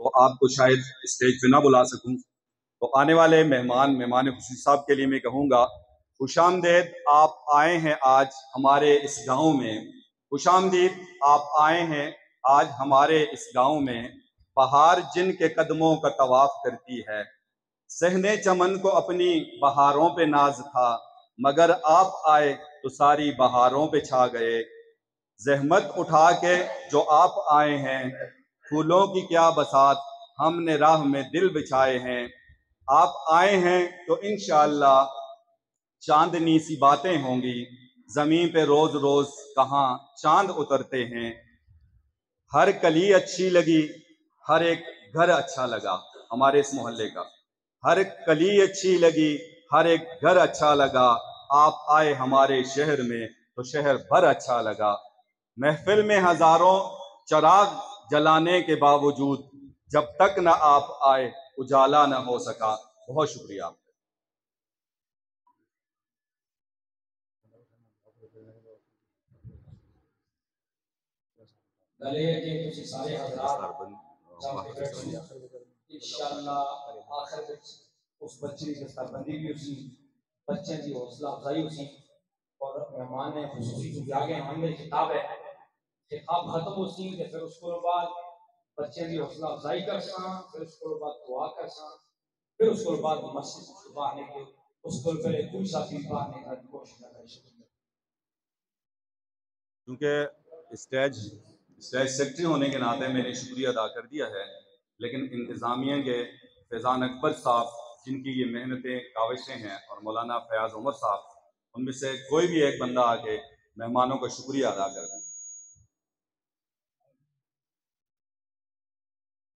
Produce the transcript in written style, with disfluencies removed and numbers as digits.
تو آپ کو شاید اسٹیج پہ نہ بلا سکوں، تو آنے والے مہمان خصوصی صاحب کے لیے میں کہوں گا خوش آمدید، آپ آئے ہیں آج ہمارے اس گاؤں میں، خوش آمدید آپ آئے ہیں آج ہمارے اس گاؤں میں، بہار جن کے قدموں کا طواف کرتی ہے، صحنے چمن کو اپنی بہاروں پہ ناز تھا، مگر آپ آئے تو ساری بہاروں پہ چھا گئے، زحمت اٹھا کے جو آپ آئے ہیں، پھولوں کی کیا بساط ہم نے راہ میں دل بچھائے ہیں، آپ آئے ہیں تو انشاءاللہ چاندنی سی باتیں ہوں گی، زمین پہ روز روز کہاں چاند اترتے ہیں، ہر کلی اچھی لگی، ہر ایک گھر اچھا لگا، ہمارے اس محلے کا ہر کلی اچھی لگی، ہر ایک گھر اچھا لگا، آپ آئے ہمارے شہر میں تو شہر بھر اچھا لگا، محفل میں ہزاروں چراغ جلانے کے باوجود جب تک نہ آپ آئے اجالا نہ ہو سکا۔ بہت شکریہ آپ کا۔ گلے کے تسی سارے حضرات انشاءاللہ آخر اس بچے کی دستربندی بھی اسی بچے کی حوصلہ افزائی اسی اور مہمان خصوصی جو آگے ہمیں خطاب ہے، خطاب ختم ہو سی کہ پھر اس کو بعد بچے کی حوصلہ افزائی کر ساں، پھر اس کو بعد دعا کر ساں، پھر اس کو بعد مسجد سے باہر نکلے، اس کو پہلے کوئی ساتھی باہر نکلنے کی کوشش نہ کرے۔ کیونکہ اسٹیج سیکٹری ہونے کے ناطے میں نے شکریہ ادا کر دیا ہے، لیکن انتظامیہ کے فیضان اکبر صاحب جن کی یہ محنتیں کاوشیں ہیں اور مولانا فیاض عمر صاحب، ان میں سے کوئی بھی ایک بندہ آ کے مہمانوں کا شکریہ ادا کر دیں۔